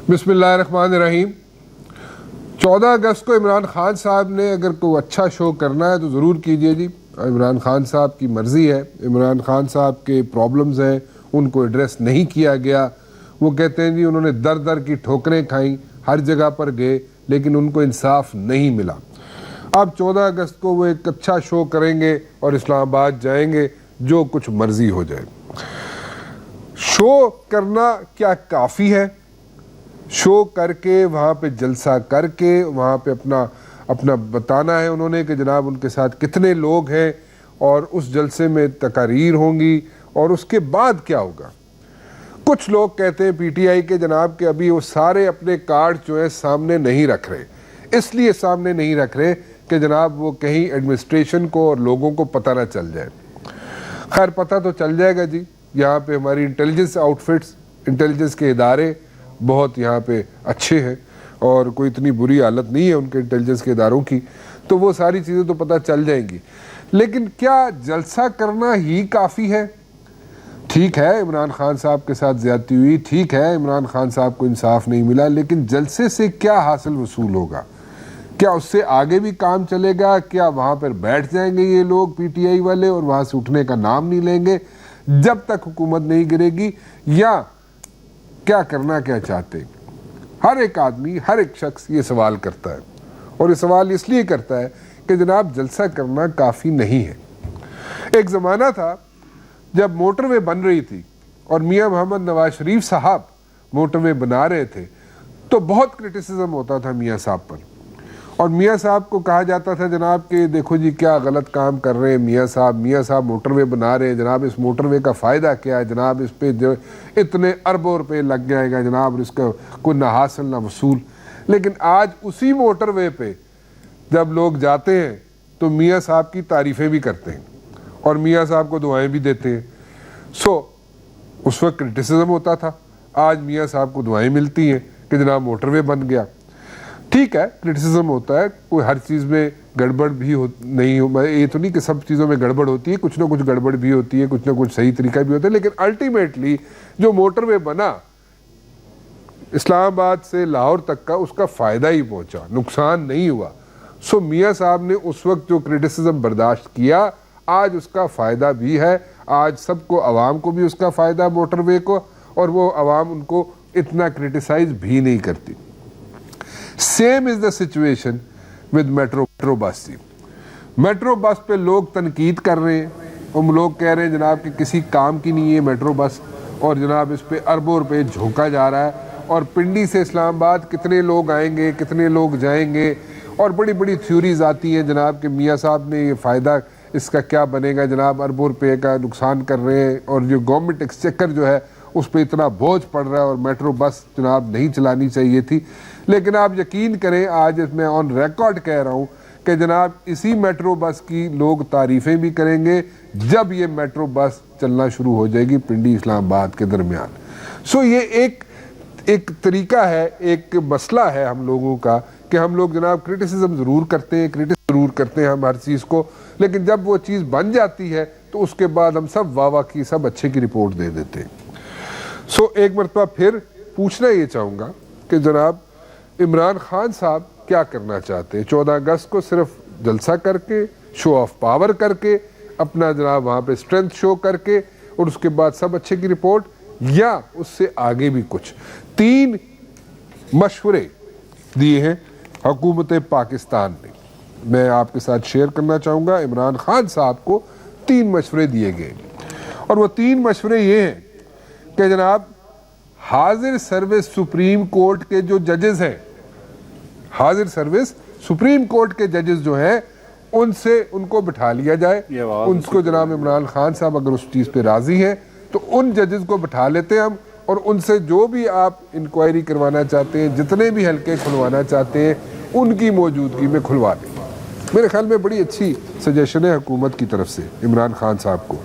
بسم اللہ الرحمن الرحیم۔ 14 اگست کو عمران خان صاحب نے اگر کوئی اچھا شو کرنا ہے تو ضرور کیجئے جی۔ عمران خان صاحب کی مرضی ہے، عمران خان صاحب کے پرابلمز ہیں، ان کو ایڈریس نہیں کیا گیا۔ وہ کہتے ہیں جی انہوں نے در در کی ٹھوکریں کھائیں، ہر جگہ پر گئے لیکن ان کو انصاف نہیں ملا۔ اب 14 اگست کو وہ ایک اچھا شو کریں گے اور اسلام آباد جائیں گے، جو کچھ مرضی ہو جائے۔ شو کرنا کیا کافی ہے؟ شو کر کے وہاں پہ جلسہ کر کے وہاں پہ اپنا بتانا ہے انہوں نے کہ جناب ان کے ساتھ کتنے لوگ ہیں، اور اس جلسے میں تقاریر ہوں گی، اور اس کے بعد کیا ہوگا؟ کچھ لوگ کہتے ہیں پی ٹی آئی کے جناب کہ ابھی وہ سارے اپنے کارڈ جو ہیں سامنے نہیں رکھ رہے، اس لیے سامنے نہیں رکھ رہے کہ جناب وہ کہیں ایڈمنسٹریشن کو اور لوگوں کو پتہ نہ چل جائے۔ خیر پتہ تو چل جائے گا جی، یہاں پہ ہماری انٹیلیجنس آؤٹ فٹس، انٹیلیجنس کے ادارے بہت یہاں پہ اچھے ہیں، اور کوئی اتنی بری حالت نہیں ہے ان کے انٹیلیجنس کے اداروں کی، تو وہ ساری چیزیں تو پتہ چل جائیں گی۔ لیکن کیا جلسہ کرنا ہی کافی ہے؟ ٹھیک ہے عمران خان صاحب کے ساتھ زیادتی ہوئی، ٹھیک ہے عمران خان صاحب کو انصاف نہیں ملا، لیکن جلسے سے کیا حاصل وصول ہوگا؟ کیا اس سے آگے بھی کام چلے گا؟ کیا وہاں پر بیٹھ جائیں گے یہ لوگ پی ٹی آئی والے اور وہاں سے اٹھنے کا نام نہیں لیں گے جب تک حکومت نہیں گرے گی؟ یا کیا کرنا کیا چاہتے ہیں؟ ہر ایک آدمی، ہر ایک شخص یہ سوال کرتا ہے، اور یہ سوال اس لیے کرتا ہے کہ جناب جلسہ کرنا کافی نہیں ہے۔ ایک زمانہ تھا جب موٹر وے بن رہی تھی اور میاں محمد نواز شریف صاحب موٹر وے بنا رہے تھے، تو بہت کرٹیسزم ہوتا تھا میاں صاحب پر، اور میاں صاحب کو کہا جاتا تھا جناب کہ دیکھو جی کیا غلط کام کر رہے ہیں میاں صاحب موٹر وے بنا رہے ہیں، جناب اس موٹر وے کا فائدہ کیا ہے، جناب اس پہ اتنے اربوں روپے لگ جائے گا جناب، اس کا کوئی نہ حاصل نہ وصول۔ لیکن آج اسی موٹر وے پہ جب لوگ جاتے ہیں تو میاں صاحب کی تعریفیں بھی کرتے ہیں اور میاں صاحب کو دعائیں بھی دیتے ہیں۔ اس وقت کرٹیسزم ہوتا تھا، آج میاں صاحب کو دعائیں ملتی ہیں کہ جناب موٹر وے بن گیا۔ ٹھیک ہے کرٹیسزم ہوتا ہے، کوئی ہر چیز میں گڑبڑ بھی نہیں ہو، یہ تو نہیں کہ سب چیزوں میں گڑبڑ ہوتی ہے، کچھ نہ کچھ گڑبڑ بھی ہوتی ہے، کچھ نہ کچھ صحیح طریقہ بھی ہوتا ہے، لیکن الٹیمیٹلی جو موٹر وے بنا اسلام آباد سے لاہور تک کا، اس کا فائدہ ہی پہنچا، نقصان نہیں ہوا۔ میاں صاحب نے اس وقت جو کرٹیسزم برداشت کیا، آج اس کا فائدہ بھی ہے، آج سب کو، عوام کو بھی اس کا فائدہ ہے موٹر وے کو، اور وہ عوام ان کو اتنا کرٹیسائز بھی نہیں کرتی۔ Same is the situation with metro بس۔ میٹرو بس پہ لوگ تنقید کر رہے ہیں، ہم لوگ کہہ رہے ہیں جناب کہ کسی کام کی نہیں ہے میٹرو بس، اور جناب اس پہ اربوں روپے جھونکا جا رہا ہے، اور پنڈی سے اسلام آباد کتنے لوگ آئیں گے، کتنے لوگ جائیں گے، اور بڑی بڑی تھیوریز آتی ہیں جناب کہ میاں صاحب نے یہ فائدہ اس کا کیا بنے گا، جناب اربوں روپے کا نقصان کر رہے ہیں، اور جو گورنمنٹ ایکسچیکر جو ہے اس پہ اتنا بوجھ پڑ رہا ہے، اور میٹرو بس جناب نہیں چلانی چاہیے تھی۔ لیکن آپ یقین کریں، آج میں آن ریکارڈ کہہ رہا ہوں کہ جناب اسی میٹرو بس کی لوگ تعریفیں بھی کریں گے جب یہ میٹرو بس چلنا شروع ہو جائے گی پنڈی اسلام آباد کے درمیان۔ یہ ایک طریقہ ہے، ایک مسئلہ ہے ہم لوگوں کا کہ ہم لوگ جناب کرٹیسزم ضرور کرتے ہیں ہم ہر چیز کو، لیکن جب وہ چیز بن جاتی ہے تو اس کے بعد ہم سب واہ کی، سب اچھے کی رپورٹ دے دیتے ہیں۔ ایک مرتبہ پھر پوچھنا یہ چاہوں گا کہ جناب عمران خان صاحب کیا کرنا چاہتے ہیں؟ 14 اگست کو صرف جلسہ کر کے، شو آف پاور کر کے، اپنا جناب وہاں پہ اسٹرینتھ شو کر کے، اور اس کے بعد سب اچھے کی رپورٹ، یا اس سے آگے بھی کچھ؟ 3 مشورے دیے ہیں حکومت پاکستان نے، میں آپ کے ساتھ شیئر کرنا چاہوں گا۔ عمران خان صاحب کو 3 مشورے دیے گئے، اور وہ 3 مشورے یہ ہیں کہ جناب حاضر سروس سپریم کورٹ کے جو ججز ہیں، حاضر سروس سپریم کورٹ کے ججز جو ہیں، ان کو بٹھا لیا جائے، ان کو جناب عمران خان صاحب اگر اس چیز پہ راضی ہیں تو ان ججز کو بٹھا لیتے ہیں ہم، اور ان سے جو بھی آپ انکوائری کروانا چاہتے ہیں، جتنے بھی حلقے کھلوانا چاہتے ہیں، ان کی موجودگی میں کھلوا دیں۔ میرے خیال میں بڑی اچھی سجیشن ہے حکومت کی طرف سے عمران خان صاحب کو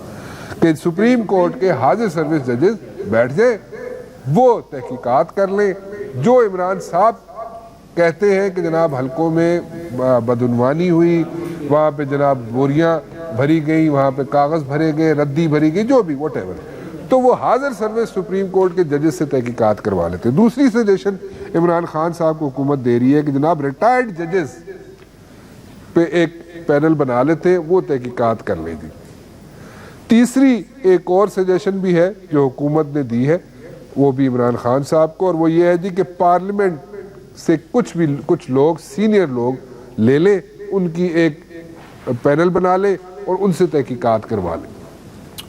کہ سپریم کورٹ کے حاضر سروس ججز بیٹھ جائیں، وہ تحقیقات کر لیں، جو عمران صاحب کہتے ہیں کہ جناب حلقوں میں بدعنوانی ہوئی، وہاں پہ جناب بوریاں بھری گئی، وہاں پہ کاغذ بھرے گئے، ردی بھری گئی، جو بھی واٹ ایور، تو وہ حاضر سروس سپریم کورٹ کے ججز سے تحقیقات کروا لیتے. دوسری سجیشن عمران خان صاحب کو حکومت دے رہی ہے کہ جناب ریٹائرڈ ججز پہ ایک پینل بنا لیتے ہیں, وہ تحقیقات کر لے جی. تیسری ایک اور سجیشن بھی ہے جو حکومت نے دی ہے, وہ بھی عمران خان صاحب کو, اور وہ یہ ہے جی کہ پارلیمنٹ سے کچھ لوگ سینئر لوگ لے لیں, ان کی ایک پینل بنا لے اور ان سے تحقیقات کروا لیں.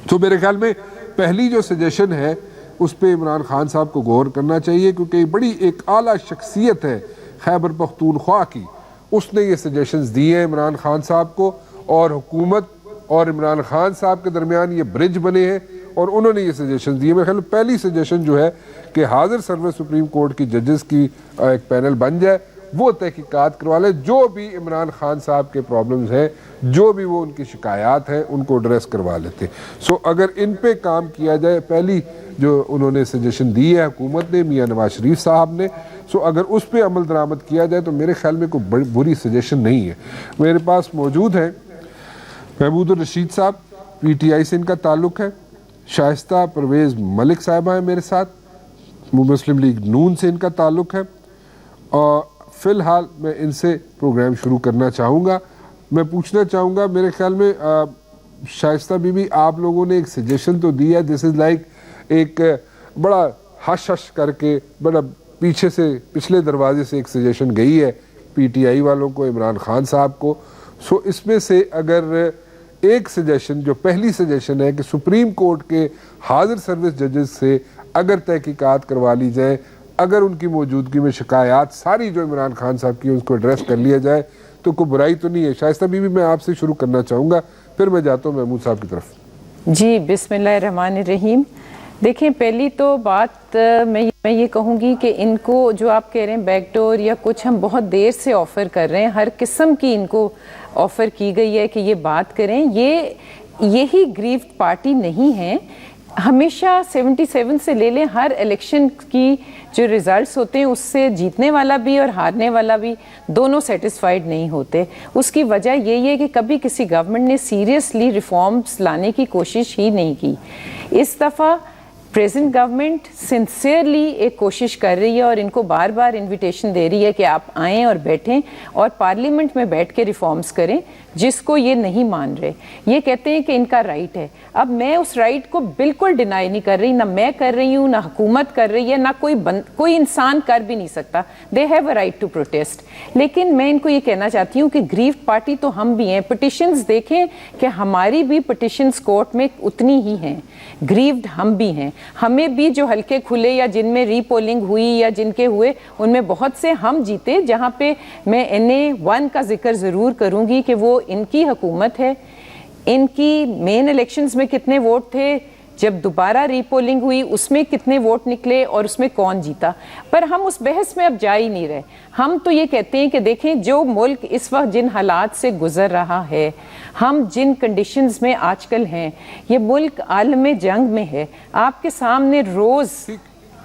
تو میرے خیال میں پہلی جو سجیشن ہے اس پہ عمران خان صاحب کو غور کرنا چاہیے, کیونکہ بڑی ایک اعلیٰ شخصیت ہے خیبر پختونخوا کی, اس نے یہ سجیشنز دی ہیں عمران خان صاحب کو, اور حکومت اور عمران خان صاحب کے درمیان یہ برج بنے ہیں اور انہوں نے یہ سجیشن دیے. میرے خیال میں پہلی سجیشن جو ہے کہ حاضر سروس سپریم کورٹ کی ججز کی ایک پینل بن جائے, وہ تحقیقات کروا لے, جو بھی عمران خان صاحب کے پرابلمز ہیں, جو بھی وہ ان کی شکایات ہیں, ان کو ایڈریس کروا لیتے. سو اگر ان پہ کام کیا جائے, پہلی جو انہوں نے سجیشن دی ہے حکومت نے, میاں نواز شریف صاحب نے, سو اگر اس پہ عمل درآمد کیا جائے تو میرے خیال میں کوئی بری سجیشن نہیں ہے. میرے پاس موجود ہیں محمود الرشید صاحب, پی ٹی آئی سے ان کا تعلق ہے, شائستہ پرویز ملک صاحبہ ہیں میرے ساتھ, مسلم لیگ نون سے ان کا تعلق ہے, اور فی الحال میں ان سے پروگرام شروع کرنا چاہوں گا. میں پوچھنا چاہوں گا, میرے خیال میں شائستہ بی بی آپ لوگوں نے ایک سجیشن تو دی ہے, دس از لائک ایک بڑا ہش ہش کر کے بڑا پیچھے سے پچھلے دروازے سے ایک سجیشن گئی ہے پی ٹی آئی والوں کو, عمران خان صاحب کو. سو اس میں سے اگر ایک سجیشن, جو پہلی سجیشن ہے کہ سپریم کورٹ کے حاضر سروس ججز سے اگر تحقیقات کروا لی جائے, اگر ان کی موجودگی میں شکایات ساری جو عمران خان صاحب کی اس کو ایڈریس کر لیا جائے تو کوئی برائی تو نہیں ہے. شائستہ بی بی میں آپ سے شروع کرنا چاہوں گا, پھر میں جاتا ہوں محمود صاحب کی طرف. جی بسم اللہ الرحمن الرحیم. دیکھیں پہلی تو بات میں یہ کہوں گی کہ ان کو جو آپ کہہ رہے ہیں بیک ڈور یا کچھ, ہم بہت دیر سے آفر کر رہے ہیں, ہر قسم کی ان کو آفر کی گئی ہے کہ یہ بات کریں. یہی گریفڈ پارٹی نہیں ہے, ہمیشہ 77 سے لے لیں, ہر الیکشن کی جو ریزلٹس ہوتے ہیں اس سے جیتنے والا بھی اور ہارنے والا بھی دونوں سیٹسفائیڈ نہیں ہوتے. اس کی وجہ یہی ہے کہ کبھی کسی گورنمنٹ نے سیریسلی ریفارمز لانے کی کوشش ہی نہیں کی. اس دفعہ پریزنٹ گورنمنٹ سنسیئرلی ایک کوشش کر رہی ہے اور ان کو بار بار انویٹیشن دے رہی ہے کہ آپ آئیں اور بیٹھیں اور پارلیمنٹ میں بیٹھ کے ریفارمز کریں, جس کو یہ نہیں مان رہے. یہ کہتے ہیں کہ ان کا رائٹ ہے. اب میں اس رائٹ کو بالکل ڈینائی نہیں کر رہی, نہ میں کر رہی ہوں, نہ حکومت کر رہی ہے, نہ کوئی انسان کر بھی نہیں سکتا. They have a right to protest. لیکن میں ان کو یہ کہنا چاہتی ہوں کہ گریفڈ پارٹی تو ہم بھی ہیں. پٹیشنز دیکھیں کہ ہماری بھی پٹیشنز کورٹ میں اتنی ہی ہیں, گریفڈ ہم بھی ہیں. ہمیں بھی جو ہلکے کھلے یا جن میں ری پولنگ ہوئی یا جن کے ہوئے ان میں بہت سے ہم جیتے, جہاں پہ میں NA1 کا ذکر ضرور کروں گی کہ وہ ان کی حکومت ہے. ان کی مین الیکشنز میں کتنے ووٹ تھے, جب دوبارہ ری پولنگ ہوئی اس میں کتنے ووٹ نکلے اور اس میں کون جیتا, پر ہم اس بحث میں اب جا ہی نہیں رہے. ہم تو یہ کہتے ہیں کہ دیکھیں جو ملک اس وقت جن حالات سے گزر رہا ہے, ہم جن کنڈیشنز میں آج کل ہیں, یہ ملک عالم جنگ میں ہے. آپ کے سامنے روز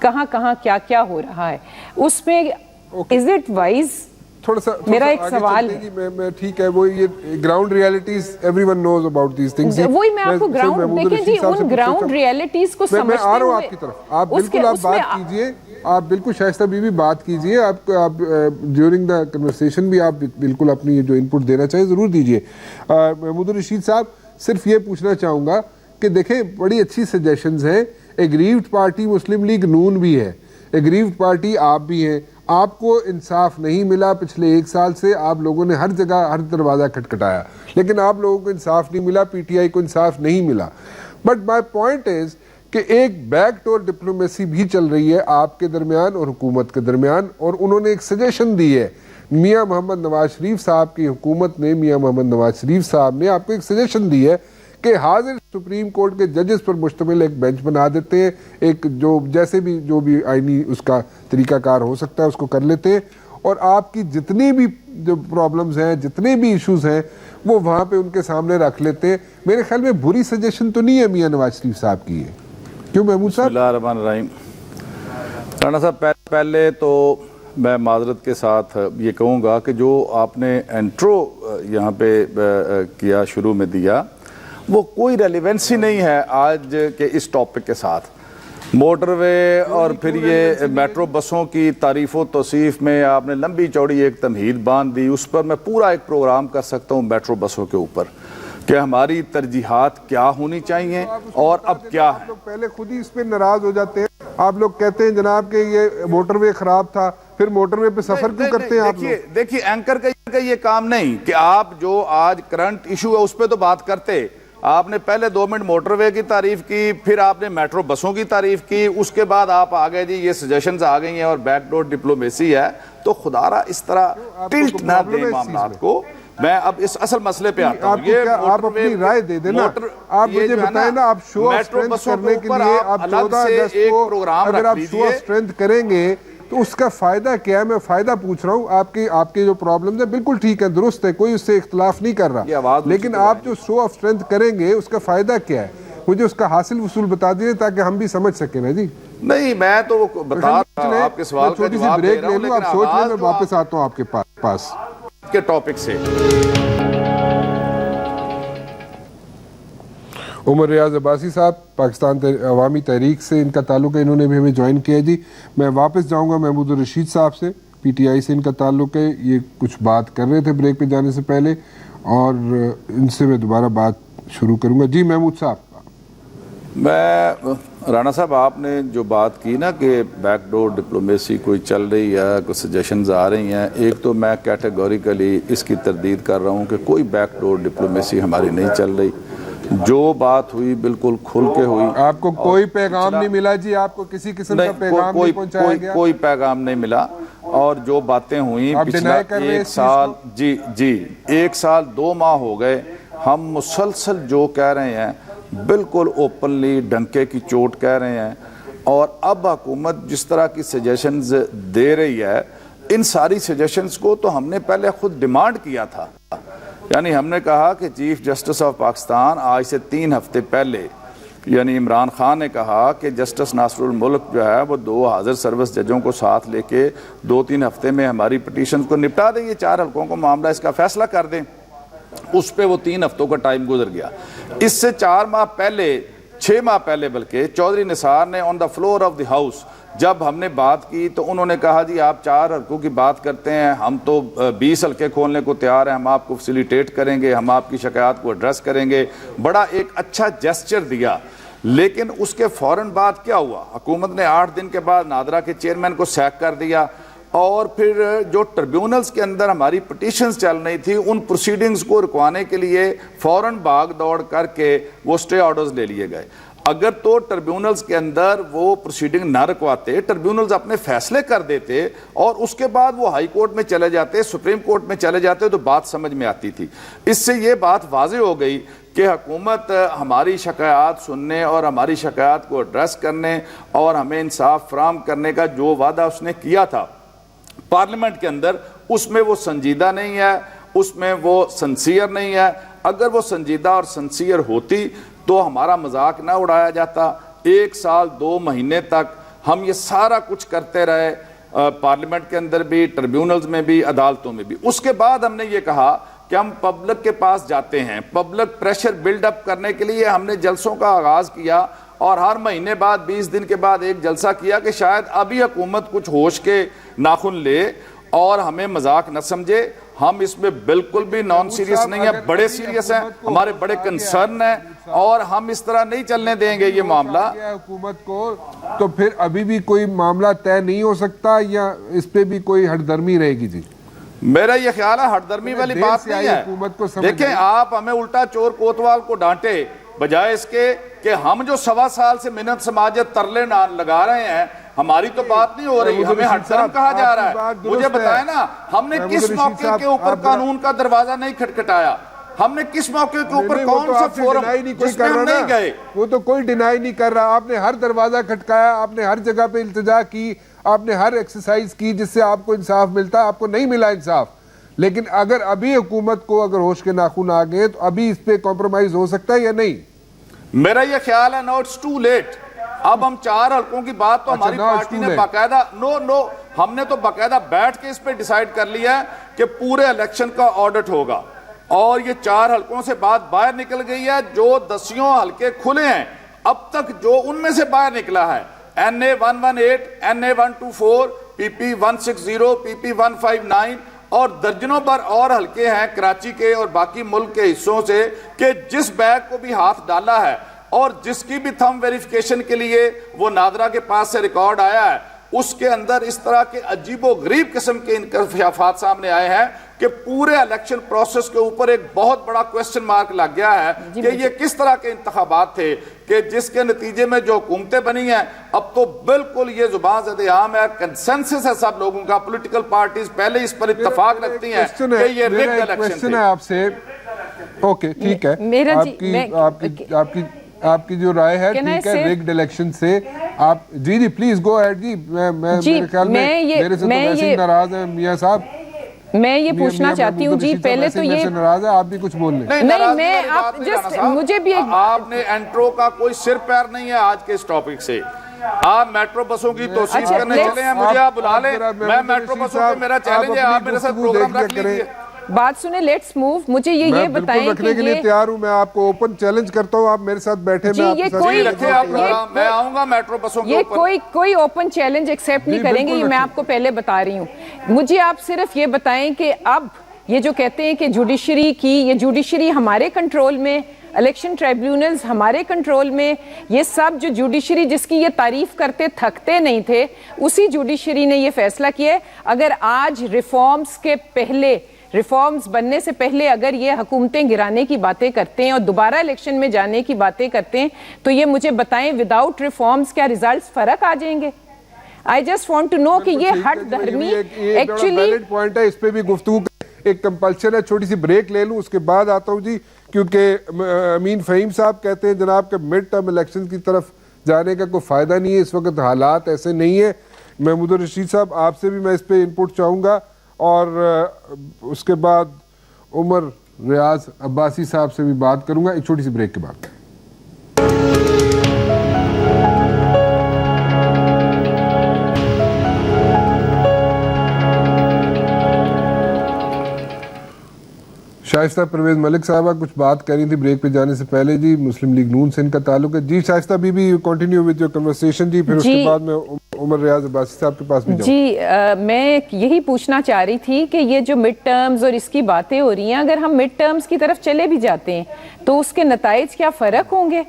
کہاں کہاں کیا کیا ہو رہا ہے. اس میں از اٹ وائز, تھوڑا سا میرا ایک سوال ہے. میں ٹھیک ہے, وہ یہ ground realities every one knows about these things. وہی میں آپ کو گراؤنڈ دیکھیں جی, ان گراؤنڈ ریالٹیز کو سمجھتے ہوئے میں آ رہا ہوں آپ کی طرف. آپ بالکل آپ بات کیجئے, آپ بالکل شائستہ بی بی بات کیجئے. آپ ڈیورنگ دا کنورسیشن بھی آپ بالکل اپنی جو انپٹ دینا چاہیے ضرور دیجئے. محمود الرشید صاحب, صرف یہ پوچھنا چاہوں گا کہ دیکھیں بڑی اچھی سجیشنز ہیں. ایگریوڈ پارٹی مسلم لیگ نون بھی ہے, ایگریوڈ پارٹی آپ بھی ہیں. آپ کو انصاف نہیں ملا پچھلے 1 سال سے, آپ لوگوں نے ہر جگہ ہر دروازہ کھٹکھٹایا, لیکن آپ لوگوں کو انصاف نہیں ملا, پی ٹی آئی کو انصاف نہیں ملا. بٹ مائی پوائنٹ از کہ ایک بیک ڈور ڈپلومیسی بھی چل رہی ہے آپ کے درمیان اور حکومت کے درمیان, اور انہوں نے ایک سجیشن دی ہے. میاں محمد نواز شریف صاحب کی حکومت نے, میاں محمد نواز شریف صاحب نے آپ کو ایک سجیشن دی ہے کہ حاضر سپریم کورٹ کے ججز پر مشتمل ایک بینچ بنا دیتے ہیں, ایک جو جیسے بھی جو بھی آئینی اس کا طریقہ کار ہو سکتا ہے اس کو کر لیتے ہیں, اور آپ کی جتنی بھی جو پرابلمز ہیں, جتنے بھی ایشوز ہیں, وہ وہاں پہ ان کے سامنے رکھ لیتے ہیں. میرے خیال میں بری سجیشن تو نہیں ہے میاں نواز شریف صاحب کی ہے, کیوں محمود صاحب؟ بسم اللہ الرحمن الرحیم. رانا صاحب, پہلے تو میں معذرت کے ساتھ یہ کہوں گا کہ جو آپ نے انٹرو یہاں پہ کیا, شروع میں دیا, وہ کوئی ریلیونسی نہیں ہے آج کے اس ٹاپک کے ساتھ. موٹر وے اور پھر یہ میٹرو بسوں کی تعریف و توصیف میں آپ نے لمبی چوڑی ایک تمہید باندھ دی. اس پر میں پورا ایک پروگرام کر سکتا ہوں میٹرو بسوں کے اوپر کہ ہماری ترجیحات کیا ہونی چاہیے اور اب کیا ہے. آپ لوگ پہلے خود ہی اس پہ ناراض ہو جاتے ہیں. آپ لوگ کہتے ہیں جناب کہ یہ موٹر وے خراب تھا, پھر موٹر وے پہ سفر کیوں کرتے ہیں آپ لوگ؟ دیکھیے اینکر کا یہ کام نہیں کہ آپ جو آج کرنٹ ایشو ہے اس پہ تو بات کرتے. آپ نے پہلے 2 منٹ موٹر وے کی تعریف کی, پھر آپ نے میٹرو بسوں کی تعریف کی, اس کے بعد آپ آگئے جی یہ سجیشنز آ گئی ہیں اور بیک ڈور ڈپلومیسی ہے. تو خدا را اس طرح ٹلٹ نہ دیں معاملات کو. میں اب اس اصل مسئلے پہ آتا ہوں. یہ آپ اپنی رائے دے دیں نا, آپ مجھے بتائیں نا, آپ شو آف اسٹرینتھ کرنے کے لیے آپ 14 اگست کو اگر آپ شو آف اسٹرینتھ کریں گے تو اس کا فائدہ کیا ہے؟ میں فائدہ پوچھ رہا ہوں. آپ کے جو پرابلمز ہیں بالکل ٹھیک ہے, درست ہے, کوئی اس سے اختلاف نہیں کر رہا, لیکن آپ جو شو آف اسٹرینتھ کریں گے اس کا فائدہ کیا ہے؟ مجھے اس کا حاصل وصول بتا دیجیے تاکہ ہم بھی سمجھ سکیں نا جی. نہیں میں تو بتا رہا ہوں, آپ کے سوال کا جواب دے رہا ہوں, لیکن آپ سوچ لیں, میں واپس آتا ہوں آپ کے پاس کے ٹاپک سے. عمر ریاض عباسی صاحب پاکستان عوامی تحریک سے ان کا تعلق ہے, انہوں نے بھی ہمیں جوائن کیا جی. میں واپس جاؤں گا محمود الرشید صاحب سے, پی ٹی آئی سے ان کا تعلق ہے. یہ کچھ بات کر رہے تھے بریک پہ جانے سے پہلے, اور ان سے میں دوبارہ بات شروع کروں گا. جی محمود صاحب. میں رانا صاحب, آپ نے جو بات کی نا کہ بیک ڈور ڈپلومیسی کوئی چل رہی ہے, کوئی سجیشنز آ رہی ہیں, ایک تو میں کیٹیگوریکلی اس کی تردید کر رہا ہوں کہ کوئی بیک ڈور ڈپلومیسی ہماری نہیں چل رہی. جو بات ہوئی بالکل کھل کے ہوئی. آپ کو کوئی پیغام نہیں ملا جی؟ آپ کو کسی قسم کا پیغام نہیں پہنچایا گیا؟ کوئی پیغام نہیں ملا. اور جو باتیں ہوئیں پچھلا 1 سال, جی 1 سال 2 ماہ ہو گئے, ہم مسلسل جو کہہ رہے ہیں بالکل اوپنلی ڈنکے کی چوٹ کہہ رہے ہیں. اور اب حکومت جس طرح کی سجیشنز دے رہی ہے, ان ساری سجیشنز کو تو ہم نے پہلے خود ڈیمانڈ کیا تھا. یعنی ہم نے کہا کہ چیف جسٹس آف پاکستان آج سے 3 ہفتے پہلے, یعنی عمران خان نے کہا کہ جسٹس ناصر الملک جو ہے وہ 2 حاضر سروس ججوں کو ساتھ لے کے 2-3 ہفتے میں ہماری پٹیشنز کو نپٹا دیں, یہ 4 حلقوں کو معاملہ اس کا فیصلہ کر دیں. اس پہ وہ 3 ہفتوں کا ٹائم گزر گیا. اس سے 4 ماہ پہلے, 6 ماہ پہلے بلکہ, چودھری نثار نے on the floor of the house جب ہم نے بات کی تو انہوں نے کہا جی آپ 4 حلقوں کی بات کرتے ہیں, ہم تو 20 حلقے کھولنے کو تیار ہیں, ہم آپ کو فیسیلیٹیٹ کریں گے, ہم آپ کی شکایات کو ایڈریس کریں گے. بڑا ایک اچھا جیسچر دیا. لیکن اس کے فوراً بعد کیا ہوا؟ حکومت نے 8 دن کے بعد نادرا کے چیئرمین کو سیک کر دیا, اور پھر جو ٹربیونلز کے اندر ہماری پٹیشنز چل رہی تھی ان پروسیڈنگز کو رکوانے کے لیے فوراً بھاگ دوڑ کر کے وہ سٹے آرڈرز لے لیے گئے. اگر تو ٹربیونلز کے اندر وہ پروسیڈنگ نہ رکواتے, ٹربیونلز اپنے فیصلے کر دیتے اور اس کے بعد وہ ہائی کورٹ میں چلے جاتے, سپریم کورٹ میں چلے جاتے, تو بات سمجھ میں آتی تھی. اس سے یہ بات واضح ہو گئی کہ حکومت ہماری شکایات سننے اور ہماری شکایات کو ایڈریس کرنے اور ہمیں انصاف فراہم کرنے کا جو وعدہ اس نے کیا تھا پارلیمنٹ کے اندر, اس میں وہ سنجیدہ نہیں ہے, اس میں وہ سنسیئر نہیں ہے. اگر وہ سنجیدہ اور سنسیئر ہوتی تو ہمارا مذاق نہ اڑایا جاتا. 1 سال 2 مہینے تک ہم یہ سارا کچھ کرتے رہے, پارلیمنٹ کے اندر بھی, ٹربیونلز میں بھی, عدالتوں میں بھی. اس کے بعد ہم نے یہ کہا کہ ہم پبلک کے پاس جاتے ہیں, پبلک پریشر بلڈ اپ کرنے کے لیے ہم نے جلسوں کا آغاز کیا, اور ہر مہینے بعد 20 دن کے بعد ایک جلسہ کیا کہ شاید ابھی حکومت کچھ ہوش کے ناخن لے اور ہمیں مذاق نہ سمجھے. ہم اس میں بالکل بھی نان سیریس نہیں ہیں, بڑے سیریس ہیں, ہمارے بڑے کنسرن ہیں, اور ہم اس طرح نہیں چلنے دیں گے یہ معاملہ حکومت کو. تو پھر ابھی بھی کوئی معاملہ طے نہیں ہو سکتا یا اس پہ بھی کوئی ہٹ درمی رہے گی؟ جی میرا یہ خیال ہے ہٹ درمی والی بات نہیں ہے. دیکھیں آپ ہمیں الٹا چور کوتوال کو ڈانٹے بجائے اس کے کہ ہم جو 1.25 سال سے منت سماجت ترلے لگا رہے ہیں, ہماری تو بات نہیں ہو رہی, ہمیں ہٹ درم کہا جا رہا ہے. مجھے بتائیں نا, ہم نے کس موقع کے اوپر قانون کا دروازہ نہیں کھٹکھٹایا, ہم نے کس موقع کے اوپر کون سا فورم جس میں ہم نہیں گئے؟ وہ تو کوئی ڈینائی نہیں کر رہا. آپ نے ہر دروازہ کھٹکایا, آپ نے ہر جگہ پہ التجا کی, آپ نے ہر ایکسرسائز کی جس سے آپ کو انصاف ملتا. آپ کو نہیں ملا انصاف. لیکن اگر ابھی حکومت کو اگر ہوش کے ناخن آ گئے تو ابھی اس پہ کمپرومائز ہو سکتا ہے یا نہیں؟ میرا یہ خیال ہے, نو اٹس ٹو لیٹ. اب ہم 4 حلقوں کی بات تو ہماری پارٹی نے باقاعدہ ہم نے تو باقاعدہ بیٹھ کے اس پہ ڈیسائیڈ کر لیا ہے کہ پورے الیکشن کا آڈٹ ہوگا, اور یہ 4 حلقوں سے بات باہر نکل گئی ہے. جو 10 حلقے کھلے ہیں اب تک جو ان میں سے باہر نکلا ہے NA118, NA124, PP160, PP159 اور درجنوں پر اور حلقے ہیں کراچی کے اور باقی ملک کے حصوں سے کہ جس بیگ کو بھی ہاتھ ڈالا ہے اور جس کی بھی تھم ویریفیکیشن کے لیے وہ نادرا کے پاس سے ریکارڈ آیا ہے اس کے اندر اس طرح کے عجیب و غریب قسم کے انکشافات سامنے آئے ہیں کہ پورے الیکشن پروسیس کے اوپر ایک بہت بڑا کوسچن مارک لگ گیا ہے کہ یہ کس طرح کے انتخابات تھے کہ جس کے نتیجے میں جو حکومتیں بنی ہیں اب تو بالکل یہ زبان زد عام ہے, کنسنسس ہے سب لوگوں کا, پولیٹیکل پارٹیز پہلے اس پر اتفاق رکھتی ہیں کہ یہ ریگڈ الیکشن تھے. آپ سے اوکے ٹھیک ہے, آپ کی جو رائے ہے ٹھیک ہے, ریگڈ الیکشن سے آپ جی پلیز گو ایڈ جی. میں میرے خیال میں میرے سے تو ویسے ہی ناراض ہیں میاں صاحب. میں یہ پوچھنا چاہتی ہوں جی پہلے تو یہ ناراض ہے, آپ بھی کچھ بول لیں. نہیں میں آپ جسٹ مجھے بھی آپ نے انٹرو کا کوئی سر پیر نہیں ہے آج کے اس ٹاپک سے. آپ میٹرو بسوں کی توصیف کرنے چلے ہیں, مجھے آپ بلا لیں, میں میٹرو بسوں پہ میرا چیلنج ہے, آپ میرے ساتھ پروگرام رکھ لیجئے. بات سنیں, لیٹس موو. مجھے یہ بتائیں رکھنے کے لیے تیار ہوں, میں آپ کو اوپن چیلنج کرتا ہوں, آپ میرے ساتھ بیٹھے, میں آؤں گا میٹرو بسوں کے اوپر. یہ کوئی اوپن چیلنج ایکسیپٹ نہیں کریں گے, یہ میں آپ کو پہلے بتا رہی ہوں. مجھے آپ صرف یہ بتائیں کہ اب یہ جو کہتے ہیں کہ جوڈیشری کی, یہ جوڈیشری ہمارے کنٹرول میں, الیکشن ٹریبیونلز ہمارے کنٹرول میں, یہ سب جو جوڈیشری جس کی یہ تعریف کرتے تھکتے نہیں تھے اسی جوڈیشری نے یہ فیصلہ کیا ہے. اگر آج ریفارمز کے پہلے, ریفارمز بننے سے پہلے اگر یہ حکومتیں گرانے کی باتیں کرتے ہیں اور دوبارہ الیکشن میں جانے کی باتیں کرتے ہیں تو یہ مجھے بتائیں وداؤٹ ریفارمز کیا ریزلٹس فرق آ جائیں گے؟ I just want to know کہ یہ ہٹ دھرمی ایکچولی پوائنٹ ہے, اس پہ بھی گفتگو ایک کمپلشن ہے. چھوٹی سی بریک لے لوں, اس کے بعد آتا ہوں جی, کیونکہ امین فہیم صاحب کہتے ہیں جناب کہ مڈ ٹرم الیکشن کی طرف جانے کا کوئی فائدہ نہیں ہے, اس وقت حالات ایسے نہیں ہیں. محمود الرشید صاحب آپ سے بھی میں اس پہ انپٹ چاہوں گا, اور اس کے بعد عمر ریاض عباسی صاحب سے بھی بات کروں گا ایک چھوٹی سی بریک کے بعد. شائستہ پرویز ملک صاحبہ کچھ بات کر رہی تھی بریک پہ جانے سے پہلے جی, مسلم لیگ نون سے ان کا تعلق ہے. جی Shaista Bibi continue with your conversation جی, پھر اس کے بعد میں عمر ریاض عباسی صاحب کے پاس بھی جاؤں. جی میں یہی پوچھنا چاہ رہی تھی کہ یہ جو مڈ ٹرمز اور اس کی باتیں ہو رہی ہیں, اگر ہم مڈ ٹرمز کی طرف چلے بھی جاتے ہیں تو اس کے نتائج کیا فرق ہوں گے؟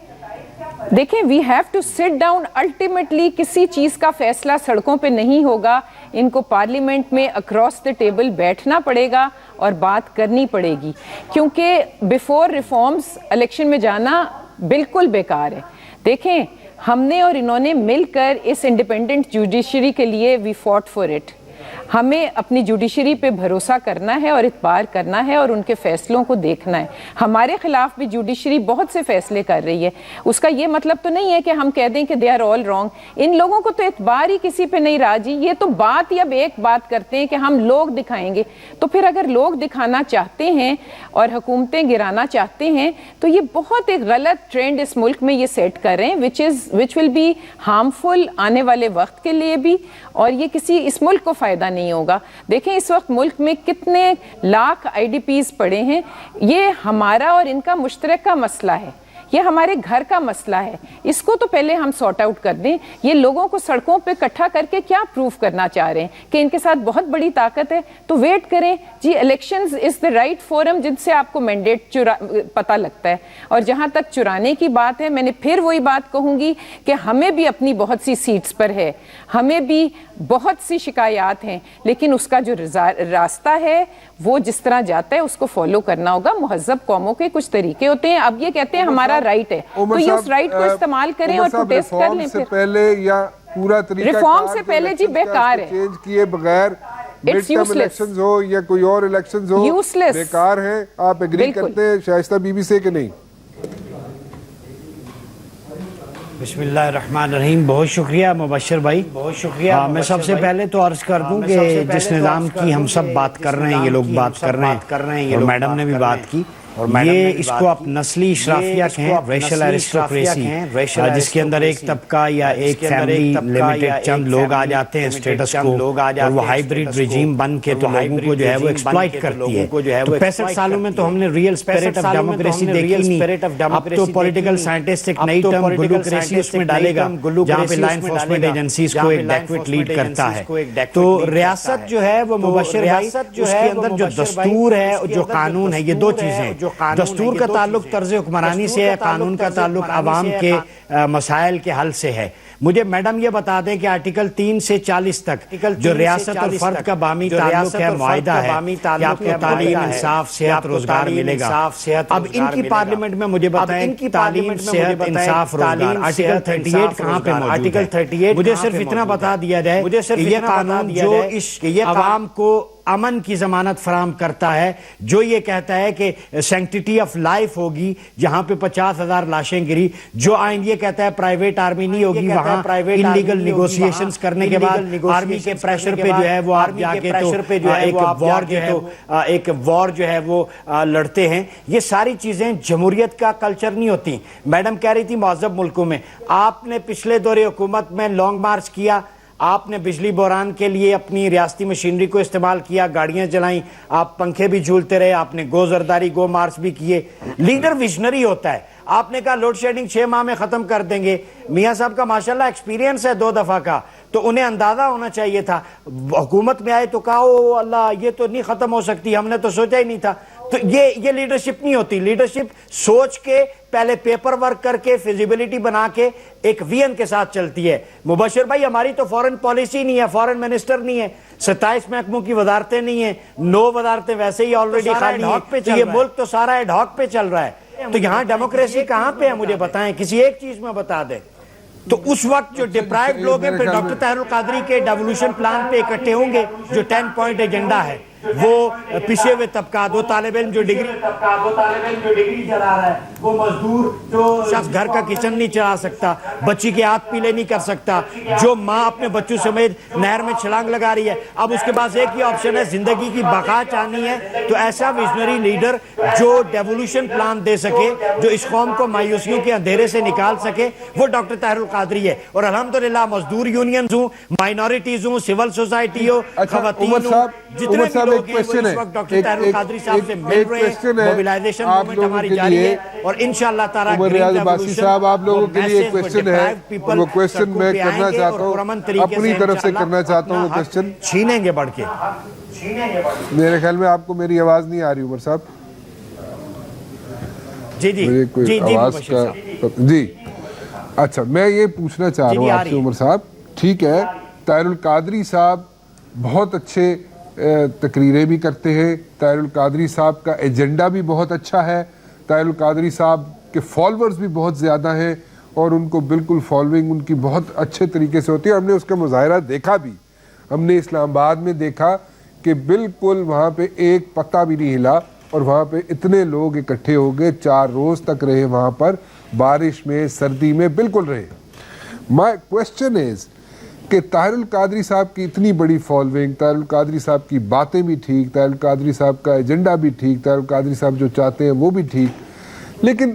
دیکھیں we have to sit down, ultimately کسی چیز کا فیصلہ سڑکوں پہ نہیں ہوگا, ان کو پارلیمنٹ میں اکراس دا ٹیبل بیٹھنا پڑے گا اور بات کرنی پڑے گی, کیونکہ بیفور ریفارمز الیکشن میں جانا بالکل بیکار ہے. دیکھیں ہم نے اور انہوں نے مل کر اس انڈیپینڈنٹ جوڈیشری کے لیے وی فوٹ فار اٹ. ہمیں اپنی جوڈیشری پہ بھروسہ کرنا ہے اور اعتبار کرنا ہے اور ان کے فیصلوں کو دیکھنا ہے. ہمارے خلاف بھی جوڈیشری بہت سے فیصلے کر رہی ہے, اس کا یہ مطلب تو نہیں ہے کہ ہم کہہ دیں کہ دے آر آل رانگ. ان لوگوں کو تو اعتبار ہی کسی پہ نہیں رہا جی. یہ تو بات ہی اب ایک بات کرتے ہیں کہ ہم لوگ دکھائیں گے, تو پھر اگر لوگ دکھانا چاہتے ہیں اور حکومتیں گرانا چاہتے ہیں تو یہ بہت ایک غلط ٹرینڈ اس ملک میں یہ سیٹ کر رہے ہیں which will be harmful آنے والے وقت کے لیے بھی, اور یہ کسی اس ملک کو فائدہ نہیں ہوگا. دیکھیں اس وقت ملک میں کتنے لاکھ آئی ڈی پیز پڑے ہیں, یہ ہمارا اور ان کا مشترکہ مسئلہ ہے, یہ ہمارے گھر کا مسئلہ ہے, اس کو تو پہلے ہم سارٹ آؤٹ کر دیں. یہ لوگوں کو سڑکوں پہ اکٹھا کر کے کیا پروف کرنا چاہ رہے ہیں کہ ان کے ساتھ بہت بڑی طاقت ہے, تو ویٹ کریں جی. Elections is the right forum جن سے آپ کو مینڈیٹ پتہ لگتا ہے. اور جہاں تک چرانے کی بات ہے, میں نے پھر وہی بات کہوں گی کہ ہمیں بھی اپنی بہت سی سیٹس پر ہے, ہمیں بھی بہت سی شکایات ہیں, لیکن اس کا جو راستہ ہے وہ جس طرح جاتا ہے اس کو فالو کرنا ہوگا. مہذب قوموں کے کچھ طریقے ہوتے ہیں, اب یہ کہتے ہیں ہمارا رائٹ ہے تو یہ اس رائٹ کو استعمال کریں اور پروٹیسٹ کر لیں. سے پہلے یا پورا طریقہ ریفارم سے پہلے جی بیکار ہے, چینج کیے بغیر مڈ ٹرم الیکشنز ہو یا کوئی اور الیکشنز ہو بیکار ہیں. آپ ایگری کرتے ہیں شائستہ بی بی سے کہ نہیں؟ بسم اللہ الرحمن الرحیم. بہت شکریہ مبشر بھائی, بہت شکریہ. میں سب سے پہلے تو عرض کر دوں کہ جس نظام کی ہم سب بات کر رہے ہیں, یہ لوگ بات کر رہے ہیں اور میڈم نے بھی بات کی, یہ اس کو آپ نسلی اشرافیہ کہیں، ریشل ایرسٹوکریسی، جس کے اندر ایک طبقہ یا ایک فیملی لیمیٹڈ چند لوگ آ جاتے ہیں اسٹیٹس کو، اور وہ ہائیبریڈ رجیم بن کے تو لوگوں کو جو ہے وہ ایکسپلائٹ کرتی ہے۔ تو 65 سالوں میں تو ہم نے ریئل اسپرٹ آف ڈیموکریسی دیکھی نہیں۔ اب تو پولیٹیکل سائنٹسٹ ایک نئی ٹرم گلوکریسی اس میں ڈالے گا، جہاں پہ لا انفورسمنٹ ایجنسیز کو ایک ڈیکویٹ لیڈ کرتا ہے۔ تو ریاست جو ہے وہ مبشر بھائی، اس کے اندر جو دستور ہے جو قانون ہے، یہ دو چیزیں، دستور کا تعلق طرز حکمرانی سے ہے، قانون کا تعلق عوام کے مسائل کے حل سے ہے۔ مجھے میڈم یہ بتا دیں کہ آرٹیکل 3 سے 40 تک جو ریاست اور فرد کا باہمی تعلق ہے، معاہدہ ہے کہ آپ کو تعلیم، انصاف، صحت، روزگار ملے گا۔ اب ان کی پارلیمنٹ میں مجھے بتائیں تعلیم، صحت، انصاف، روزگار آرٹیکل 38 کہاں پہ موجود ہے؟ مجھے صرف اتنا بتا دیا جائے کہ یہ قانون جو اس عوام کو امن کی ضمانت فراہم کرتا ہے، جو یہ کہتا ہے کہ سینکٹیٹی آف لائف ہوگی جہاں پہ 50,000 لاشیں گری، جو آئین یہ کہتا ہے پرائیویٹ آرمی نہیں ہوگی، وہاں انلیگل نیگوسیشنز کرنے کے بعد آرمی کے پریشر پہ جو ہے وہ آپ جا کے تو ایک وار جو ہے وہ لڑتے ہیں۔ یہ ساری چیزیں جمہوریت کا کلچر نہیں ہوتی۔ میڈم کہہ رہی تھی مہذب ملکوں میں، آپ نے پچھلے دور حکومت میں لانگ مارچ کیا، آپ نے بجلی بحران کے لیے اپنی ریاستی مشینری کو استعمال کیا، گاڑیاں چلائیں، آپ پنکھے بھی جھولتے رہے، آپ نے گو زرداری، گو مارچ بھی کیے۔ لیڈر ویژنری ہوتا ہے۔ آپ نے کہا لوڈ شیڈنگ 6 ماہ میں ختم کر دیں گے۔ میاں صاحب کا ماشاءاللہ ایکسپیرینس ہے 2 دفعہ کا، تو انہیں اندازہ ہونا چاہیے تھا۔ حکومت میں آئے تو کہا او اللہ یہ تو نہیں ختم ہو سکتی، ہم نے تو سوچا ہی نہیں تھا۔ تو یہ لیڈرشپ نہیں ہوتی۔ لیڈرشپ سوچ کے، پہلے پیپر ورک کر کے، فیزیبلٹی بنا کے، ایک وین کے ساتھ چلتی ہے۔ مبشر بھائی ہماری تو فورن پالیسی نہیں ہے، فورن منسٹر نہیں ہے، 27 محکموں کی وزارتیں نہیں ہیں، 9 وزارتیں ویسے ہی آلریڈی خالی ہیں۔ یہ ملک تو سارا ایڈ ہاک پہ چل رہا ہے، تو یہاں ڈیموکریسی کہاں پہ ہے مجھے بتائیں، کسی ایک چیز میں بتا دیں۔ تو اس وقت جو ڈپرائیوڈ لوگ ہیں پھر ڈاکٹر طاہر القادری کے ڈیولوشن پلان پہ اکٹھے ہوں گے، جو 10 پوائنٹ ایجنڈا ہے، وہ پیچھے ہوئے طبقات، وہ طالب علم جو ڈگری چلا رہا ہے، وہ مزدور جو شخص گھر کا کچن نہیں چلا سکتا، بچی کے ہاتھ پیلے نہیں کر سکتا، جو ماں اپنے بچوں سمیت نہر میں چھلانگ لگا رہی ہے۔ اب اس کے پاس ایک ہی آپشن ہے، زندگی کی بقا چاہنی ہے، تو ایسا ویژنری لیڈر جو ڈیولوشن پلان دے سکے، جو اس قوم کو مایوسیوں کے اندھیرے سے نکال سکے، وہ ڈاکٹر طاہر القادری ہے۔ اور الحمدللہ مزدور یونینز ہوں، مائنورٹیز ہوں، سول سوسائٹی ہو، خواتین ہوں، جتنے بھی لوگ ہیں وہ اس وقت ڈاکٹر طاہر القادری صاحب سے مل رہے ہیں۔ موبیلائزیشن موومنٹ ہماری جاری ہے، اور انشاءاللہ تعالیٰ ریاض عباسی صاحب آپ لوگوں کے لیے ایک کویسچن ہے، وہ کویسچن میں کرنا چاہتا ہوں، اپنی طرف سے کرنا چاہتا ہوں وہ کویسچن چھینیں گے بڑھ کے۔ میرے خیال میں آپ کو میری آواز نہیں آ رہی عمر صاحب؟ جی آواز کا جی اچھا، میں یہ پوچھنا چاہ رہا ہوں آپ سے عمر صاحب، ٹھیک ہے طاہر القادری صاحب بہت اچھے تقریریں بھی کرتے ہیں، طاہر القادری صاحب کا ایجنڈا بھی بہت اچھا ہے، طاہر القادری صاحب کے فالورز بھی بہت زیادہ ہیں، اور ان کو بالکل فالوئنگ ان کی بہت اچھے طریقے سے ہوتی ہے۔ ہم نے اس کا مظاہرہ دیکھا بھی، ہم نے اسلام آباد میں دیکھا کہ بالکل وہاں پہ ایک پتا بھی نہیں ہلا، اور وہاں پہ اتنے لوگ اکٹھے ہو گئے، 4 روز تک رہے وہاں پر، بارش میں سردی میں بالکل رہے۔ مائی کویسچن از کہ طاہر القادری صاحب کی اتنی بڑی فالوئنگ، طاہر القادری صاحب کی باتیں بھی ٹھیک، طاہر القادری صاحب کا ایجنڈا بھی ٹھیک، طاہر القادری صاحب جو چاہتے ہیں وہ بھی ٹھیک، لیکن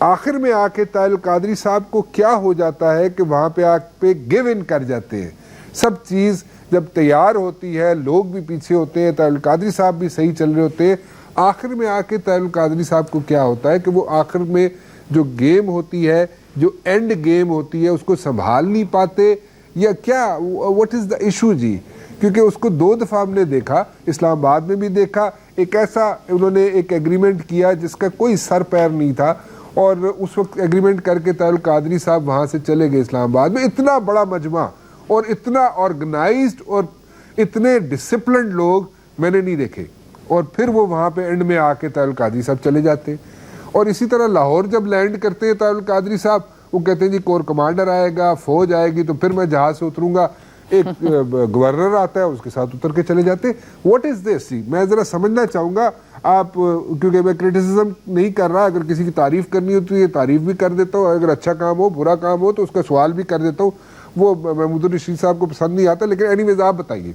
آخر میں آ کے طاہر القادری صاحب کو کیا ہو جاتا ہے کہ وہاں پہ آ پہ گیو ان کر جاتے ہیں۔ سب چیز جب تیار ہوتی ہے، لوگ بھی پیچھے ہوتے ہیں، طاہر القادری صاحب بھی صحیح چل رہے ہوتے ہیں، آخر میں آ کے طاہر القادری صاحب کو کیا ہوتا ہے کہ وہ آخر میں جو گیم ہوتی ہے، جو اینڈ گیم ہوتی ہے، اس کو سنبھال نہیں پاتے، یا کیا واٹ از دا ایشو جی؟ کیونکہ اس کو 2 دفعہ ہم نے دیکھا، اسلام آباد میں بھی دیکھا، ایک ایسا انہوں نے ایک ایگریمنٹ کیا جس کا کوئی سر پیر نہیں تھا، اور اس وقت ایگریمنٹ کر کے طاہر القادری صاحب وہاں سے چلے گئے اسلام آباد میں۔ اتنا بڑا مجمع اور اتنا آرگنائزڈ اور اتنے ڈسپلنڈ لوگ میں نے نہیں دیکھے، اور پھر وہ وہاں پہ اینڈ میں آ کے طاہر القادری صاحب چلے جاتے۔ اور اسی طرح لاہور جب لینڈ کرتے ہیں طاہر القادری صاحب، وہ کہتے ہیں جی کور کمانڈر آئے گا، فوج آئے گی تو پھر میں جہاز سے اتروں گا، ایک گورنر آتا ہے اس کے ساتھ اتر کے چلے جاتے۔ واٹ از دس؟ میں ذرا سمجھنا چاہوں گا آپ، کیونکہ میں کرٹیسزم نہیں کر رہا، اگر کسی کی تعریف کرنی ہو تو یہ تعریف بھی کر دیتا ہوں، اگر اچھا کام ہو برا کام ہو تو اس کا سوال بھی کر دیتا ہوں، وہ محمود الرشید صاحب کو پسند نہیں آتا، لیکن اینی ویز آپ بتائیے۔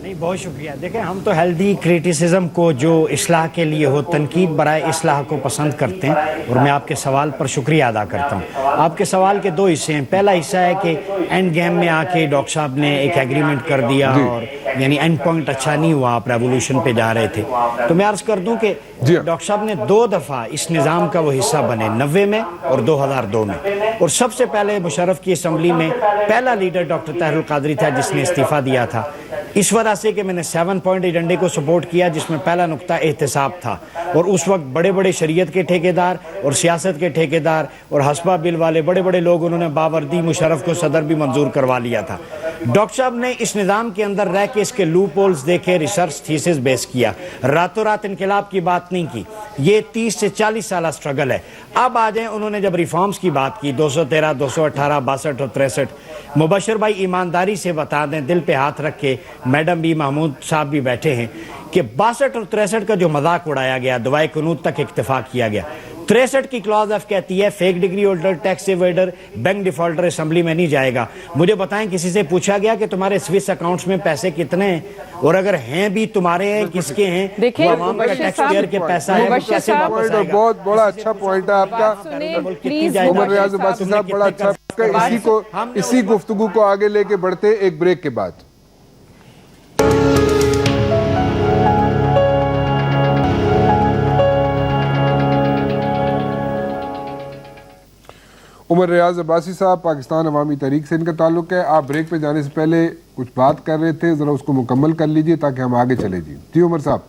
نہیں بہت شکریہ. دیکھیں ہم تو ہیلدی کریٹیسزم کو جو اصلاح کے لیے ہو, تنقید برائے اصلاح کو پسند کرتے ہیں, اور میں آپ کے سوال پر شکریہ ادا کرتا ہوں. آپ کے سوال کے دو حصے ہیں. پہلا حصہ ہے کہ اینڈ گیم میں آ کے ڈاکٹر صاحب نے ایک ایگریمنٹ کر دیا اور یعنی اینڈ پوائنٹ اچھا نہیں ہوا, آپ ریولوشن پہ جا رہے تھے. تو میں عرض کر دوں کہ ڈاکٹر صاحب نے 2 دفعہ اس نظام کا وہ حصہ بنے, 90 میں اور 2002 میں. اور سب سے پہلے مشرف کی اسمبلی میں پہلا لیڈر ڈاکٹر طاہر القادری تھا جس نے استعفیٰ دیا تھا, اس وجہ سے کہ میں نے 7 پوائنٹ ایجنڈے کو سپورٹ کیا جس میں پہلا نقطہ احتساب تھا. اور اس وقت بڑے بڑے شریعت کے ٹھیکیدار اور سیاست کے ٹھیکیدار اور حسبہ بل والے بڑے بڑے لوگ, انہوں نے باوردی مشرف کو صدر بھی منظور کروا لیا تھا. ڈاکٹر صاحب نے اس نظام کے اندر رہ کے اس کے لوپ ہولز دیکھے, ریسرچ تھیسس بیس کیا, راتوں رات انقلاب کی بات نہیں کی. یہ 30 سے 40 سالہ سٹرگل ہے. اب آ جائیں, انہوں نے جب ریفارمز کی بات کی 213, 218, 62 اور 63, مبشر بھائی ایمانداری سے بتا دیں, دل پہ ہاتھ رکھ کے, میڈم بھی محمود صاحب بھی بیٹھے ہیں, کہ 62 اور 63 کا جو مذاق اڑایا گیا, دعائے قنوت تک اکتفا کیا گیا. 63 کی کلاز ایف کہتی ہے fake degree holder, tax evader, bank defaulter assembly میں نہیں جائے گا. مجھے بتائیں کسی سے پوچھا گیا کہ تمہارے سوئس اکاؤنٹس میں پیسے کتنے ہیں, اور اگر ہیں بھی تمہارے ہیں کس کے ہیں, دیکھیں ٹیکس پیئر کے پیسہ ہے, کیسے واپس آئے گا. بہت بڑا اچھا پوائنٹ ہے آپ کا عمر ریاض عباسی صاحب, بڑا اچھا. اسی گفتگو کو آگے لے کے بڑھتے ایک بریک کے بعد. عمر ریاض عباسی صاحب پاکستان عوامی تحریک سے ان کا تعلق ہے. آپ بریک پہ جانے سے پہلے کچھ بات کر رہے تھے, ذرا اس کو مکمل کر لیجئے تاکہ ہم آگے چلے. جی عمر صاحب.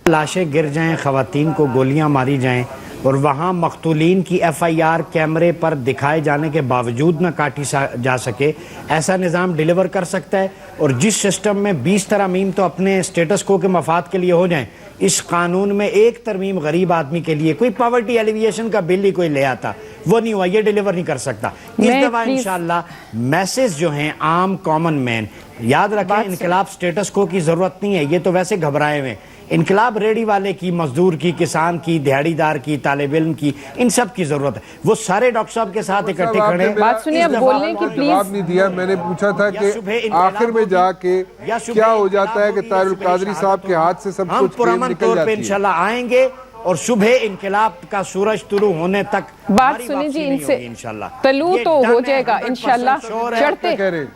لاشیں گر جائیں, خواتین کو گولیاں ماری جائیں, اور وہاں مقتولین کی ایف آئی آر کیمرے پر دکھائے جانے کے باوجود نہ کاٹی جا سکے, ایسا نظام ڈیلیور کر سکتا ہے. اور جس سسٹم میں 20 ترامیم تو اپنے سٹیٹس کو کے مفاد کے لیے ہو جائیں, اس قانون میں ایک ترمیم غریب آدمی کے لیے, کوئی پاورٹی ایلیویشن کا بل ہی کوئی لے آتا, وہ نہیں ہوا, یہ ڈیلیور نہیں کر سکتا. اس دفعہ انشاءاللہ میسیج جو ہیں عام کامن مین, یاد رکھیں انقلاب سٹیٹس کو کی ضرورت نہیں ہے, یہ تو ویسے گھبرائے ہوئے. انقلاب ریڈی والے کی, مزدور کی, کسان کی, دیہڑی دار کی, طالب علم کی, ان سب کی ضرورت ہے. وہ سارے ڈاکٹر صاحب کے ساتھ اکٹھے کھڑے ہیں. بات سنیے, اب بولنے کی پلیز. جواب نہیں دیا, میں نے پوچھا تھا کہ آخر میں جا کے کیا ہو جاتا ہے کہ طاہر القادری صاحب کے ہاتھ سے سب ہم کچھ پرامن طور پہ انشاءاللہ آئیں گے, اور صبح انقلاب کا سورج طلوع ہونے تک بات سنیں جی, ان سے طلوع تو ہو جائے گا انشاءاللہ. چڑھتے,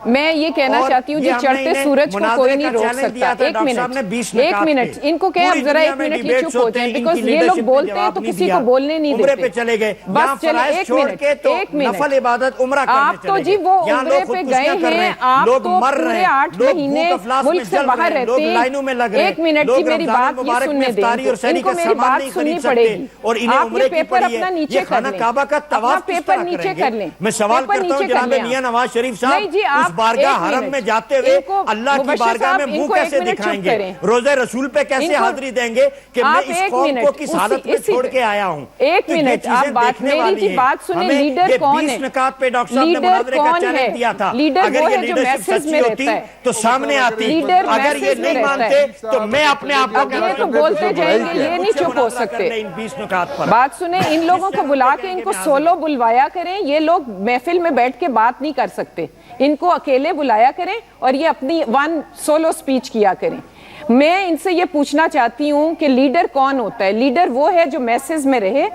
میں یہ کہنا چاہتی ہوں جی, چڑھتے سورج کو کوئی نہیں روک سکتا. ایک منٹ ان کو کہیں, اب ذرا 1 منٹ یہ چپ ہو جائیں, بیکاز یہ لوگ بولتے ہیں تو کسی کو بولنے نہیں دیتے. چلے گئے بس چلے, 1 منٹ. آپ تو جی وہ عمرے پہ گئے ہیں, آپ تو پورے 8 مہینے ملک سے باہر رہتے ہیں. 1 منٹ جی, میری بات یہ سننے دیں, ان کو میری بات سننی پڑے گی. آپ یہ پیپر اپنا نیچے کر لیں, اپنا پیپر نیچے کر لیں. میں سوال کرتا ہوں جناب میاں نواز شریف صاحب, اس بارگاہ حرم میں جاتے ہوئے اللہ کی بارگاہ میں منہ کیسے دکھائیں گے, روزہ رسول پہ کیسے حاضری دیں گے کہ میں اس قوم کو کس حالت میں چھوڑ کے آیا ہوں. 1 منٹ آپ بات, میری جی بات سنیں. لیڈر کون ہے, لیڈر کون ہے, لیڈر وہ ہے جو میسج میں رہتا ہے, تو سامنے آتی. اگر یہ نہیں مانتے تو میں اپنے آپ کو یہ تو بولتے جائیں گے, یہ نہیں چپ ہو سکتے. بات سنیں, ان لوگوں کو بلا کے ان کو سولو بلوایا کریں. یہ لوگ محفل میں بیٹھ کے بات نہیں کر سکتے, ان کو اکیلے بلایا کریں اور یہ اپنی 1 سولو سپیچ کیا کریں. میں ان سے یہ پوچھنا چاہتی ہوں کہ لیڈر کون ہوتا ہے. لیڈر وہ ہے جو میسج میں رہے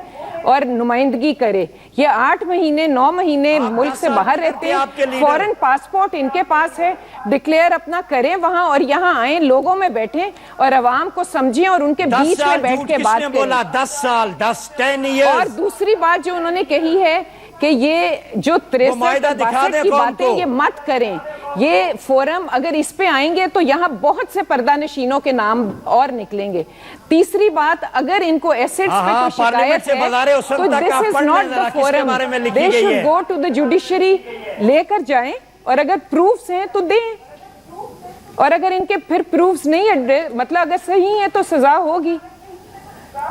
اور نمائندگی کرے. یہ 8 مہینے 9 مہینے ملک سے باہر رہتے ہیں, فورن پاسپورٹ ان کے پاس ہے, ڈکلیئر اپنا کریں وہاں, اور یہاں آئیں, لوگوں میں بیٹھیں اور عوام کو سمجھیں اور ان کے بیچ میں بیٹھ کے بات کریں. 10 سال 10 years. اور دوسری بات جو انہوں نے کہی ہے کہ یہ جو 63 کی باتیں یہ مت کریں. یہ فورم اگر اس پہ آئیں گے تو یہاں بہت سے پردہ نشینوں کے نام اور نکلیں گے. تیسری بات, اگر ان کو ایسڈز پہ کوئی شکایت ہے تو this is not the forum. They should go to the judiciary, لے کر جائیں, اور اگر پروفز ہیں تو دیں, اور اگر ان کے پھر پروفز نہیں ہے, مطلب اگر صحیح ہے تو سزا ہوگی.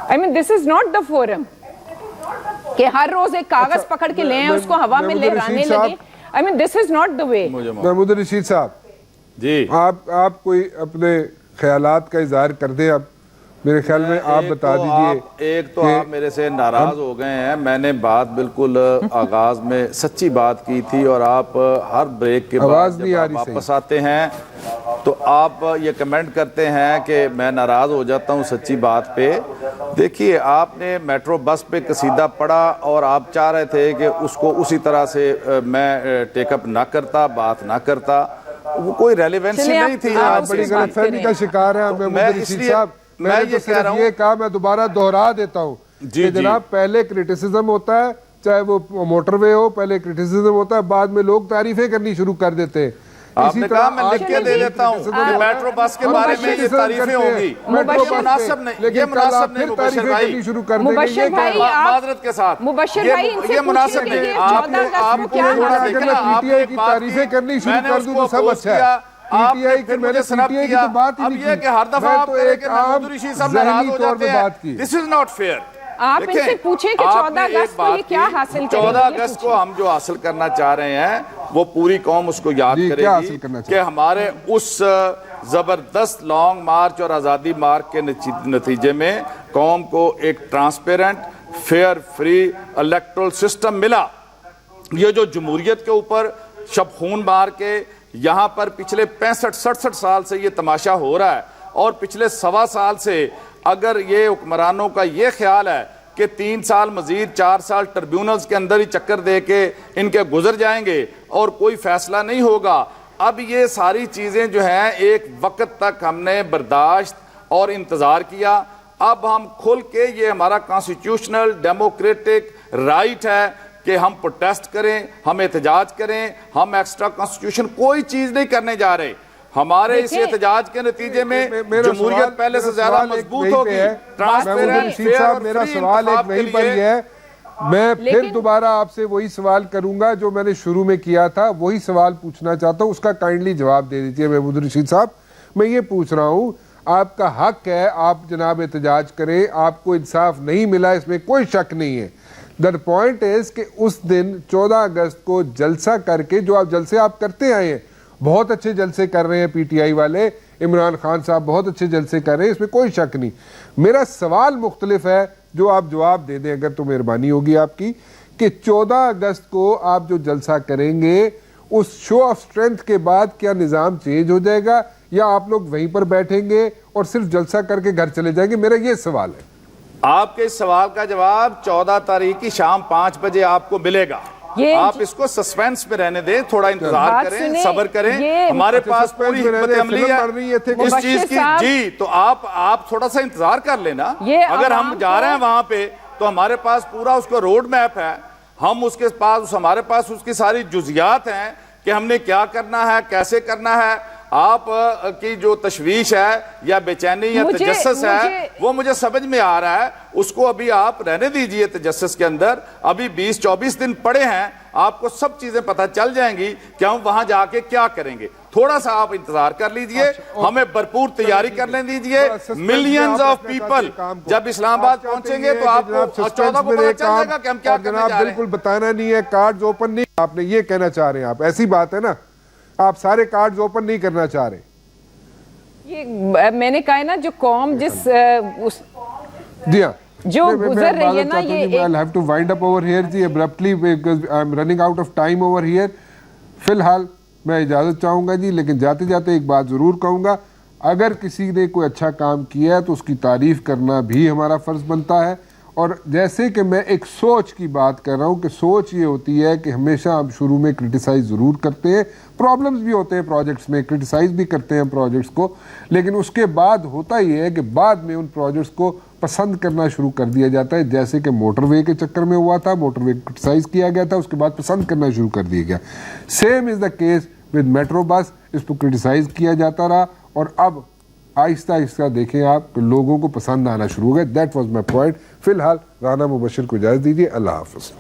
I mean this is not the forum کہ ہر روز ایک کاغذ پکڑ کے لیں اس کو ہوا میں لہرانے لگیں. I mean this is not the way. Mahmood Rashid صاحب جی, آپ کوئی اپنے خیالات کا اظہار کر دیں. اب میرے خیال میں آپ بتا دیجئے. ایک تو آپ میرے سے ناراض ہو گئے ہیں, میں نے بات بالکل آغاز میں سچی بات کی تھی, اور آپ ہر بریک کے بعد جب واپس آتے ہیں تو آپ یہ کمنٹ کرتے ہیں کہ میں ناراض ہو جاتا ہوں سچی بات پہ. دیکھیے آپ نے میٹرو بس پہ قصیدہ پڑھا اور آپ چاہ رہے تھے کہ اس کو اسی طرح سے میں ٹیک اپ نہ کرتا, بات نہ کرتا, وہ کوئی ریلیونسی نہیں تھی. آپ بڑی غلط فہمی کا شکار ہیں محمود رشید صاحب. میں نے تو صرف یہ کہا, میں دوبارہ دہرا دیتا ہوں کہ جناب پہلے کرٹیسزم ہوتا ہے, چاہے وہ موٹر وے ہو, پہلے کرٹیسزم ہوتا ہے, بعد میں لوگ تعریفیں کرنی شروع کر دیتے ہیں. آپ نے کہا میں لکھ کے دے دیتا ہوں کہ میٹرو بس کے بارے میں یہ تعریفیں ہوں گی, یہ مناسب نہیں, یہ مناسب نہیں مبشر بھائی, مبشر بھائی معذرت کے ساتھ مبشر بھائی ان سے یہ مناسب نہیں. آپ کو تھوڑا دیکھنا, آپ نے ایک بات کی, میں نے اس کو اپوز کیا, آپ نے پھر مجھے سنپ کیا. اب یہ کہ ہر دفعہ آپ کہہ رہے کہ محمود رشید صاحب ناراض ہو جاتے ہیں, this is not fair. آپ ان سے پوچھیں کہ 14 اگست کو یہ کیا حاصل کریں گے. 14 اگست کو ہم جو حاصل کرنا چاہ رہے ہیں وہ پوری قوم اس کو یاد کرے گی کہ ہمارے اس زبردست لانگ مارچ اور آزادی مارچ کے نتیجے میں قوم کو ایک transparent, fair, free electoral system ملا. یہ جو جمہوریت کے اوپر شب خون مار کے یہاں پر پچھلے 65-67 سال سے یہ تماشا ہو رہا ہے, اور پچھلے 1.25 سال سے اگر یہ حکمرانوں کا یہ خیال ہے کہ 3 سال مزید 4 سال ٹربیونلز کے اندر ہی چکر دے کے ان کے گزر جائیں گے اور کوئی فیصلہ نہیں ہوگا. اب یہ ساری چیزیں جو ہیں ایک وقت تک ہم نے برداشت اور انتظار کیا. اب ہم کھل کے, یہ ہمارا کانسٹیٹیوشنل ڈیموکریٹک رائٹ ہے کہ ہم پروٹیسٹ کریں, ہم احتجاج کریں, ہم ایکسٹرا کانسٹیٹیوشن کوئی چیز نہیں کرنے جا رہے. ہمارے اس احتجاج کے نتیجے میں جمہوریت پہلے سے زیادہ مضبوط ہوگی. میرا سوال ایک وہی پر یہ ہے, میں پھر دوبارہ آپ سے وہی سوال کروں گا جو میں نے شروع میں کیا تھا, وہی سوال پوچھنا چاہتا ہوں, اس کا کائنڈلی جواب دے دیجئے محمود رشید صاحب. میں یہ پوچھ رہا ہوں, آپ کا حق ہے آپ جناب احتجاج کریں, آپ کو انصاف نہیں ملا اس میں کوئی شک نہیں ہے. The point is کہ اس دن 14 اگست کو جلسہ کر کے, جو آپ جلسے آپ کرتے آئے ہیں, بہت اچھے جلسے کر رہے ہیں پی ٹی آئی والے, عمران خان صاحب بہت اچھے جلسے کر رہے ہیں, اس میں کوئی شک نہیں. میرا سوال مختلف ہے, جو آپ جواب دے دیں اگر تو مہربانی ہوگی آپ کی, کہ 14 اگست کو آپ جو جلسہ کریں گے اس شو آف سٹرینتھ کے بعد کیا نظام چینج ہو جائے گا, یا آپ لوگ وہیں پر بیٹھیں گے اور صرف جلسہ کر کے گھر چلے جائیں گے؟ میرا یہ سوال ہے. آپ کے اس سوال کا جواب 14 تاریخ کی شام 5 بجے آپ کو ملے گا. آپ اس کو سسپینس میں رہنے دیں, تھوڑا انتظار کریں, صبر کریں, ہمارے پاس پوری حکمت عملی ہے اس چیز کی. جی تو آپ تھوڑا سا انتظار کر لینا. اگر ہم جا رہے ہیں وہاں پہ تو ہمارے پاس پورا اس کا روڈ میپ ہے, ہم اس کے پاس, ہمارے پاس اس کی ساری جزیات ہیں کہ ہم نے کیا کرنا ہے, کیسے کرنا ہے. آپ کی جو تشویش ہے یا بے چینی یا تجسس ہے وہ مجھے سمجھ میں آ رہا ہے, اس کو ابھی آپ رہنے دیجئے تجسس کے اندر. ابھی 20-24 دن پڑے ہیں, آپ کو سب چیزیں پتہ چل جائیں گی کہ ہم وہاں جا کے کیا کریں گے. تھوڑا سا آپ انتظار کر لیجئے, ہمیں بھرپور تیاری کرنے دیجئے. ملینز آف پیپل جب اسلام آباد پہنچیں گے تو آپ کو 14 کو پتہ چل جائے گا کہ ہم کیا کرنے جا رہے ہیں. بالکل بتانا نہیں ہے, کارڈز اوپن نہیں, آپ نے یہ کہنا چاہ رہے ہیں آپ, ایسی بات ہے نا, آپ سارے کارڈز اوپن نہیں کرنا چاہ رہے. یہ میں نے کہا نا جو قوم جس جی ہاں جو گزر رہی ہے نا, یہ I'll have to wind up over here G abruptly because I'm running out of time over here. فی الحال میں اجازت چاہوں گا جی, لیکن جاتے جاتے ایک بات ضرور کہوں گا, اگر کسی نے کوئی اچھا کام کیا ہے تو اس کی تعریف کرنا بھی ہمارا فرض بنتا ہے. اور جیسے کہ میں ایک سوچ کی بات کر رہا ہوں کہ سوچ یہ ہوتی ہے کہ ہمیشہ ہم شروع میں کرٹیسائز ضرور کرتے ہیں, پرابلمز بھی ہوتے ہیں پروجیکٹس میں, کرٹیسائز بھی کرتے ہیں پروجیکٹس کو, لیکن اس کے بعد ہوتا یہ ہے کہ بعد میں ان پروجیکٹس کو پسند کرنا شروع کر دیا جاتا ہے. جیسے کہ موٹر وے کے چکر میں ہوا تھا, موٹر وے کرٹیسائز کیا گیا تھا, اس کے بعد پسند کرنا شروع کر دیا گیا. Same is the case with metro bus, اس کو کرٹیسائز کیا جاتا رہا اور اب آہستہ آہستہ دیکھیں آپ کہ لوگوں کو پسند آنا شروع ہو گیا. That was my point. فی الحال رانا مبشر کو اجازت دیجیے, اللہ حافظ.